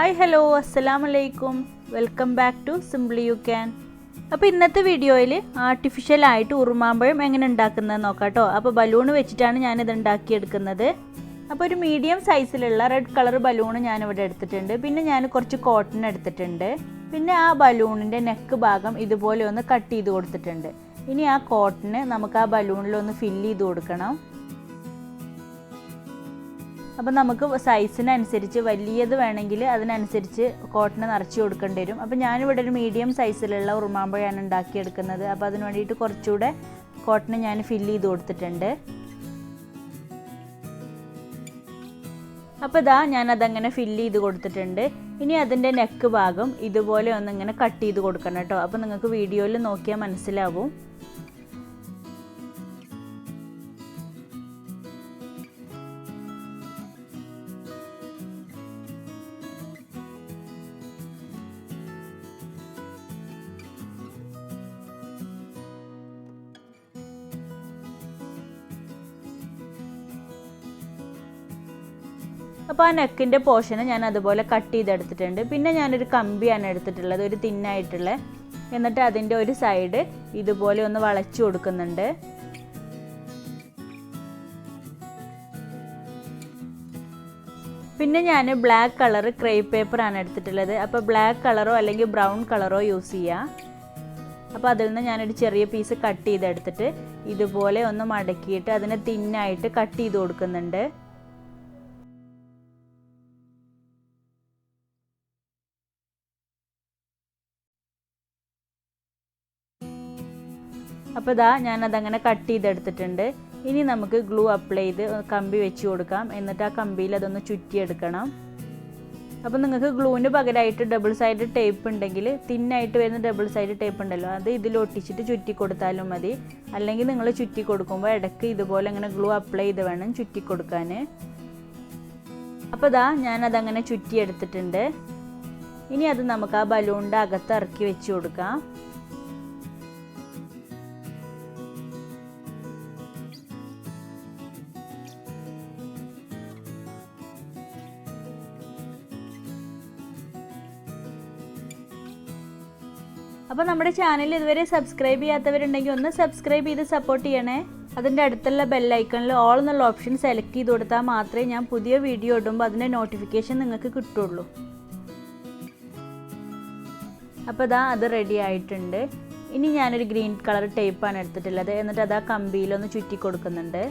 Hi hello അസ്സലാമു അലൈക്കും welcome back to simply you can. അപ്പോൾ ഇന്നത്തെ വീഡിയോയിൽ ആർട്ടിഫിഷ്യലായിട്ട് ഉറുമാമ്പഴം എങ്ങനെ ഉണ്ടാക്കുന്നതെന്ന് നോക്കാം കേട്ടോ. അപ്പോൾ ബലൂൺ വെച്ചിട്ടാണ് ഞാനിത് ഉണ്ടാക്കിയെടുക്കുന്നത്. അപ്പോൾ ഒരു മീഡിയം സൈസിലുള്ള റെഡ് കളർ ബലൂൺ ഞാനിവിടെ എടുത്തിട്ടുണ്ട്. പിന്നെ ഞാൻ കുറച്ച് കോട്ടൺ എടുത്തിട്ടുണ്ട്. പിന്നെ ആ ബലൂണിൻ്റെ നെക്ക് ഭാഗം ഇതുപോലെ ഒന്ന് കട്ട് ചെയ്ത് കൊടുത്തിട്ടുണ്ട്. ഇനി ആ കോട്ടണ് നമുക്ക് ആ ബലൂണിലൊന്ന് ഫില്ല് ചെയ്ത് കൊടുക്കണം. അപ്പോൾ നമുക്ക് സൈസിനനുസരിച്ച് വലിയത് വേണമെങ്കിൽ അതിനനുസരിച്ച് കോട്ടൺ നിറച്ച് കൊടുക്കേണ്ടി വരും. അപ്പോൾ ഞാനിവിടെ ഒരു മീഡിയം സൈസിലുള്ള ഉറുമാമ്പഴമാണ് ഉണ്ടാക്കിയെടുക്കുന്നത്. അപ്പോൾ അതിന് വേണ്ടിയിട്ട് കുറച്ചുകൂടെ കോട്ടൺ ഞാൻ ഫില്ല് ചെയ്ത് കൊടുത്തിട്ടുണ്ട്. അപ്പോൾ ഇതാ ഞാനതങ്ങനെ ഫില്ല് ചെയ്ത് കൊടുത്തിട്ടുണ്ട്. ഇനി അതിൻ്റെ നെക്ക് ഭാഗം ഇതുപോലെ ഒന്നിങ്ങനെ കട്ട് ചെയ്ത് കൊടുക്കണം കേട്ടോ. അപ്പോൾ നിങ്ങൾക്ക് വീഡിയോയിൽ നോക്കിയാൽ മനസ്സിലാവും. അപ്പോൾ ആ നെക്കിൻ്റെ പോർഷന് ഞാൻ അതുപോലെ കട്ട് ചെയ്തെടുത്തിട്ടുണ്ട്. പിന്നെ ഞാനൊരു കമ്പിയാണ് എടുത്തിട്ടുള്ളത്, ഒരു തിന്നായിട്ടുള്ള. എന്നിട്ട് അതിൻ്റെ ഒരു സൈഡ് ഇതുപോലെ ഒന്ന് വളച്ചു കൊടുക്കുന്നുണ്ട്. പിന്നെ ഞാൻ ബ്ലാക്ക് കളർ ക്രേപ്പ് പേപ്പറാണ് എടുത്തിട്ടുള്ളത്. അപ്പോൾ ബ്ലാക്ക് കളറോ അല്ലെങ്കിൽ ബ്രൗൺ കളറോ യൂസ് ചെയ്യാം. അപ്പോൾ അതിൽ നിന്ന് ഞാനൊരു ചെറിയ പീസ് കട്ട് ചെയ്തെടുത്തിട്ട് ഇതുപോലെ ഒന്ന് മടക്കിയിട്ട് അതിനെ തിന്നായിട്ട് കട്ട് ചെയ്ത് കൊടുക്കുന്നുണ്ട്. അപ്പോൾ ഇതാ ഞാനതങ്ങനെ കട്ട് ചെയ്തെടുത്തിട്ടുണ്ട്. ഇനി നമുക്ക് ഗ്ലൂ അപ്ലൈ ചെയ്ത് കമ്പി വെച്ച് കൊടുക്കാം. എന്നിട്ട് ആ കമ്പിയിൽ അതൊന്ന് ചുറ്റിയെടുക്കണം. അപ്പോൾ നിങ്ങൾക്ക് ഗ്ലൂവിന് പകരമായിട്ട് ഡബിൾ സൈഡ് ടേപ്പ് ഉണ്ടെങ്കിൽ തിന്നായിട്ട് വരുന്ന ഡബിൾ സൈഡ് ടേപ്പ് ഉണ്ടല്ലോ, അത് ഇതിൽ ഒട്ടിച്ചിട്ട് ചുറ്റി കൊടുത്താലും മതി. അല്ലെങ്കിൽ നിങ്ങൾ ചുറ്റി കൊടുക്കുമ്പോൾ ഇടയ്ക്ക് ഇതുപോലെ അങ്ങനെ ഗ്ലൂ അപ്ലൈ ചെയ്ത് വേണം ചുറ്റി കൊടുക്കാൻ. അപ്പോൾ ഇതാ ഞാനതങ്ങനെ ചുറ്റിയെടുത്തിട്ടുണ്ട്. ഇനി അത് നമുക്ക് ആ ബലൂണിൻ്റെ അകത്ത് ഇറക്കി വെച്ച് കൊടുക്കാം. അപ്പോൾ നമ്മുടെ ചാനൽ ഇതുവരെ സബ്സ്ക്രൈബ് ചെയ്യാത്തവരുണ്ടെങ്കിൽ ഒന്ന് സബ്സ്ക്രൈബ് ചെയ്ത് സപ്പോർട്ട് ചെയ്യണേ. അതിൻ്റെ അടുത്തുള്ള ബെല്ലൈക്കണിൽ ഓൾ എന്നുള്ള ഓപ്ഷൻ സെലക്ട് ചെയ്ത് കൊടുത്താൽ മാത്രമേ ഞാൻ പുതിയ വീഡിയോ ഇടുമ്പോൾ അതിൻ്റെ നോട്ടിഫിക്കേഷൻ നിങ്ങൾക്ക് കിട്ടുള്ളൂ. അപ്പോൾ ഇതാ അത് റെഡി ആയിട്ടുണ്ട്. ഇനി ഞാനൊരു ഗ്രീൻ കളർ ടേപ്പാണ് എടുത്തിട്ടുള്ളത്. എന്നിട്ട് അത് ആ കമ്പിയിലൊന്ന് ചുറ്റി കൊടുക്കുന്നുണ്ട്.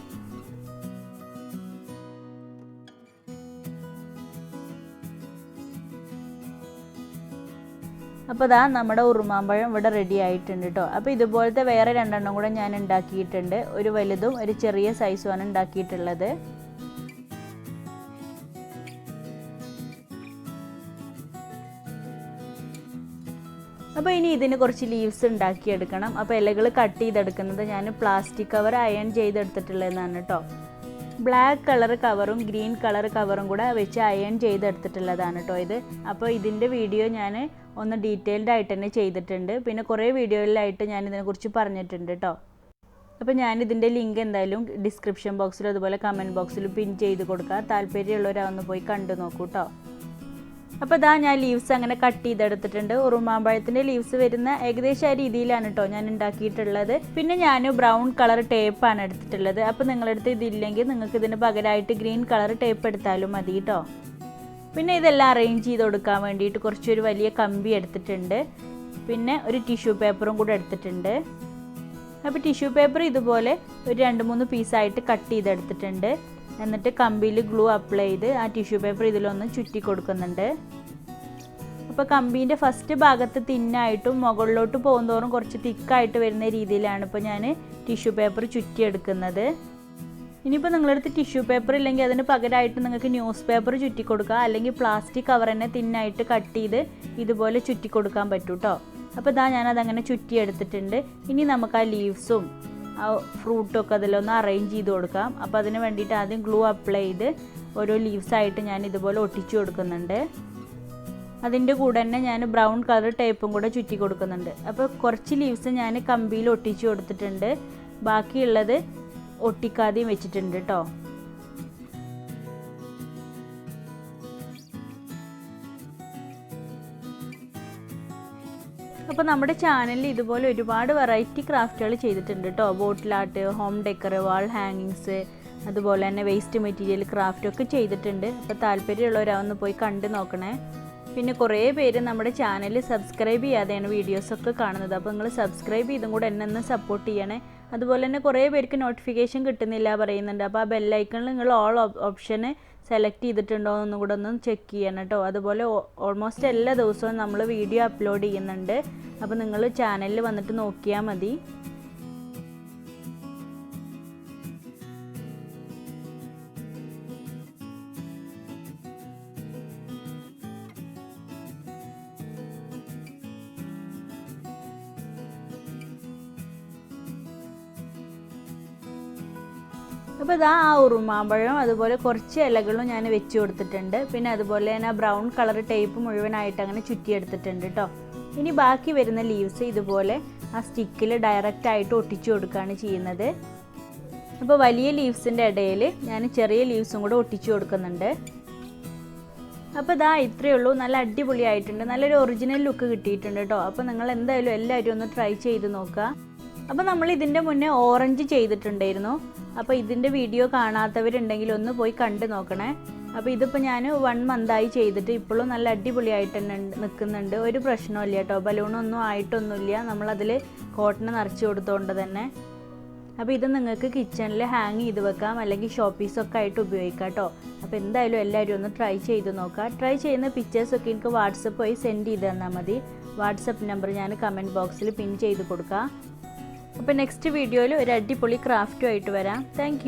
അപ്പോൾ ഇതാ നമ്മുടെ ഉറുമാമ്പഴം ഇവിടെ റെഡി ആയിട്ടുണ്ട് കേട്ടോ. അപ്പോൾ ഇതുപോലത്തെ വേറെ രണ്ടെണ്ണം കൂടെ ഞാൻ ഉണ്ടാക്കിയിട്ടുണ്ട്. ഒരു വലുതും ഒരു ചെറിയ സൈസുമാണ് ഉണ്ടാക്കിയിട്ടുള്ളത്. അപ്പോൾ ഇനി ഇതിന് കുറച്ച് ലീവ്സ് ഉണ്ടാക്കിയെടുക്കണം. അപ്പോൾ ഇലകൾ കട്ട് ചെയ്തെടുക്കുന്നത് ഞാൻ പ്ലാസ്റ്റിക് കവർ അയൺ ചെയ്തെടുത്തിട്ടുള്ളതാണ് കേട്ടോ. ബ്ലാക്ക് കളർ കവറും ഗ്രീൻ കളർ കവറും കൂടെ വെച്ച് അയൺ ചെയ്തെടുത്തിട്ടുള്ളതാണ് കേട്ടോ ഇത്. അപ്പോൾ ഇതിൻ്റെ വീഡിയോ ഞാൻ ഒന്ന് ഡീറ്റെയിൽഡ് ആയിട്ട് തന്നെ ചെയ്തിട്ടുണ്ട്. പിന്നെ കുറേ വീഡിയോയിലായിട്ട് ഞാൻ ഇതിനെക്കുറിച്ച് പറഞ്ഞിട്ടുണ്ട് കേട്ടോ. അപ്പോൾ ഞാനിതിൻ്റെ ലിങ്ക് എന്തായാലും ഡിസ്ക്രിപ്ഷൻ ബോക്സിലും അതുപോലെ കമൻറ്റ് ബോക്സിലും പിൻ ചെയ്ത് കൊടുക്കുക. താല്പര്യമുള്ളവരൊന്ന് പോയി കണ്ടു നോക്കൂ കേട്ടോ. അപ്പോൾ ഇതാ ഞാൻ ലീവ്സ് അങ്ങനെ കട്ട് ചെയ്തെടുത്തിട്ടുണ്ട്. ഉറുമാമ്പഴത്തിൻ്റെ ലീവ്സ് വരുന്ന ഏകദേശം ആ രീതിയിലാണ് കേട്ടോ ഞാൻ ഉണ്ടാക്കിയിട്ടുള്ളത്. പിന്നെ ഞാൻ ബ്രൗൺ കളർ ടേപ്പാണ് എടുത്തിട്ടുള്ളത്. അപ്പോൾ നിങ്ങളടുത്ത് ഇതില്ലെങ്കിൽ നിങ്ങൾക്ക് ഇതിന് പകരമായിട്ട് ഗ്രീൻ കളർ ടേപ്പ് എടുത്താലും മതി കേട്ടോ. പിന്നെ ഇതെല്ലാം അറേഞ്ച് ചെയ്ത് കൊടുക്കാൻ വേണ്ടിയിട്ട് കുറച്ചൊരു വലിയ കമ്പി എടുത്തിട്ടുണ്ട്. പിന്നെ ഒരു ടിഷ്യൂ പേപ്പറും കൂടെ എടുത്തിട്ടുണ്ട്. അപ്പോൾ ടിഷ്യൂ പേപ്പർ ഇതുപോലെ ഒരു 2-3 പീസായിട്ട് കട്ട് ചെയ്തെടുത്തിട്ടുണ്ട്. എന്നിട്ട് കമ്പിയിൽ ഗ്ലൂ അപ്ലൈ ചെയ്ത് ആ ടിഷ്യൂ പേപ്പർ ഇതിലൊന്ന് ചുറ്റി കൊടുക്കുന്നുണ്ട്. അപ്പോൾ കമ്പീൻ്റെ ഫസ്റ്റ് ഭാഗത്ത് തിന്നായിട്ടും മുകളിലോട്ട് പോകുന്തോറും കുറച്ച് തിക്കായിട്ട് വരുന്ന രീതിയിലാണ് ഇപ്പോൾ ഞാൻ ടിഷ്യൂ പേപ്പർ ചുറ്റിയെടുക്കുന്നത്. ഇനിയിപ്പോൾ നിങ്ങളടുത്ത് ടിഷ്യൂ പേപ്പർ ഇല്ലെങ്കിൽ അതിന് പകരമായിട്ട് നിങ്ങൾക്ക് ന്യൂസ് പേപ്പർ ചുറ്റി കൊടുക്കുക. അല്ലെങ്കിൽ പ്ലാസ്റ്റിക് കവർ തന്നെ തിന്നായിട്ട് കട്ട് ചെയ്ത് ഇതുപോലെ ചുറ്റി കൊടുക്കാൻ പറ്റും കേട്ടോ. അപ്പോൾ ഇതാ ഞാനതങ്ങനെ ചുറ്റിയെടുത്തിട്ടുണ്ട്. ഇനി നമുക്ക് ആ ലീവ്സും ആ ഫ്രൂട്ടും ഒക്കെ അതിലൊന്ന് അറേഞ്ച് ചെയ്ത് കൊടുക്കാം. അപ്പോൾ അതിന് വേണ്ടിയിട്ട് ആദ്യം ഗ്ലൂ അപ്ലൈ ചെയ്ത് ഓരോ ലീവ്സായിട്ട് ഞാൻ ഇതുപോലെ ഒട്ടിച്ചു കൊടുക്കുന്നുണ്ട്. അതിൻ്റെ കൂടെ തന്നെ ഞാൻ ബ്രൗൺ കളർ ടേപ്പും കൂടെ ചുറ്റി കൊടുക്കുന്നുണ്ട്. അപ്പോൾ കുറച്ച് ലീവ്സ് ഞാൻ കമ്പിയിൽ ഒട്ടിച്ചു കൊടുത്തിട്ടുണ്ട്. ബാക്കിയുള്ളത് ഒട്ടിക്കാതെയും വെച്ചിട്ടുണ്ട് കേട്ടോ. അപ്പോൾ നമ്മുടെ ചാനലിൽ ഇതുപോലെ ഒരുപാട് വെറൈറ്റി ക്രാഫ്റ്റുകൾ ചെയ്തിട്ടുണ്ട് കേട്ടോ. ബോട്ടിൽ ആർട്ട്, ഹോം ഡെക്കർ, വാൾ ഹാങ്ങിങ്സ്, അതുപോലെ തന്നെ വേസ്റ്റ് മെറ്റീരിയൽ ക്രാഫ്റ്റ് ഒക്കെ ചെയ്തിട്ടുണ്ട്. അപ്പോൾ താല്പര്യമുള്ളവരൊന്ന് പോയി കണ്ടു നോക്കണേ. പിന്നെ കുറേ പേര് നമ്മുടെ ചാനൽ സബ്സ്ക്രൈബ് ചെയ്യാതെയാണ് വീഡിയോസൊക്കെ കാണുന്നത്. അപ്പോൾ നിങ്ങൾ സബ്സ്ക്രൈബ് ചെയ്തും കൂടെ എന്നെ ഒന്ന് സപ്പോർട്ട് ചെയ്യണേ. അതുപോലെ തന്നെ കുറേ പേർക്ക് നോട്ടിഫിക്കേഷൻ കിട്ടുന്നില്ല പറയുന്നുണ്ട്. അപ്പോൾ ആ ബെല്ലൈക്കണിൽ നിങ്ങൾ ഓൾ ഓപ്ഷന് സെലക്ട് ചെയ്തിട്ടുണ്ടോ എന്നും കൂടെ ഒന്ന് ചെക്ക് ചെയ്യണം കേട്ടോ. അതുപോലെ ഓൾമോസ്റ്റ് എല്ലാ ദിവസവും നമ്മൾ വീഡിയോ അപ്ലോഡ് ചെയ്യുന്നുണ്ട്. അപ്പോൾ നിങ്ങൾ ചാനലിൽ വന്നിട്ട് നോക്കിയാൽ മതി. അപ്പോൾ ഇതാ ആ ഉറുമാമ്പഴം അതുപോലെ കുറച്ച് ഇലകളും ഞാൻ വെച്ച് കൊടുത്തിട്ടുണ്ട്. പിന്നെ അതുപോലെ തന്നെ ബ്രൗൺ കളർ ടേപ്പ് മുഴുവനായിട്ട് അങ്ങനെ ചുറ്റിയെടുത്തിട്ടുണ്ട് കേട്ടോ. ഇനി ബാക്കി വരുന്ന ലീവ്സ് ഇതുപോലെ ആ സ്റ്റിക്കിൽ ഡയറക്റ്റായിട്ട് ഒട്ടിച്ചു കൊടുക്കുകയാണ് ചെയ്യുന്നത്. അപ്പോൾ വലിയ ലീവ്സിൻ്റെ ഇടയിൽ ഞാൻ ചെറിയ ലീവ്സും കൂടെ ഒട്ടിച്ചു കൊടുക്കുന്നുണ്ട്. അപ്പോൾ ഇതാ ഇത്രയേ ഉള്ളൂ. നല്ല അടിപൊളിയായിട്ടുണ്ട്. നല്ലൊരു ഒറിജിനൽ ലുക്ക് കിട്ടിയിട്ടുണ്ട് കേട്ടോ. അപ്പോൾ നിങ്ങൾ എന്തായാലും എല്ലാവരും ഒന്ന് ട്രൈ ചെയ്ത് നോക്കുക. അപ്പോൾ നമ്മൾ ഇതിൻ്റെ മുന്നേ ഓറഞ്ച് ചെയ്തിട്ടുണ്ടായിരുന്നു. അപ്പോൾ ഇതിൻ്റെ വീഡിയോ കാണാത്തവരുണ്ടെങ്കിൽ ഒന്ന് പോയി കണ്ടു നോക്കണേ. അപ്പോൾ ഇതിപ്പോൾ ഞാൻ 1 മന്തായി ചെയ്തിട്ട് ഇപ്പോഴും നല്ല അടിപൊളിയായിട്ട് തന്നെ നിൽക്കുന്നുണ്ട്. ഒരു പ്രശ്നമില്ല കേട്ടോ. ബലൂണൊന്നും ആയിട്ടൊന്നുമില്ല. നമ്മളതിൽ കോട്ടൺ നിറച്ച് കൊടുത്തുകൊണ്ട് തന്നെ. അപ്പോൾ ഇത് നിങ്ങൾക്ക് കിച്ചണിൽ ഹാങ് ചെയ്ത് വെക്കാം, അല്ലെങ്കിൽ ഷോപ്പീസൊക്കെ ആയിട്ട് ഉപയോഗിക്കാം കേട്ടോ. അപ്പോൾ എന്തായാലും എല്ലാവരും ഒന്ന് ട്രൈ ചെയ്ത് നോക്കുക. ട്രൈ ചെയ്യുന്ന പിക്ചേഴ്സൊക്കെ എനിക്ക് വാട്സപ്പ് വഴി സെൻഡ് ചെയ്ത് തന്നാൽ മതി. വാട്സപ്പ് നമ്പർ ഞാൻ കമൻറ്റ് ബോക്സിൽ പിൻ ചെയ്ത് കൊടുക്കാം. അപ്പോൾ നെക്സ്റ്റ് വീഡിയോയിൽ ഒരു അടിപൊളി ക്രാഫ്റ്റുമായിട്ട് വരാം. താങ്ക്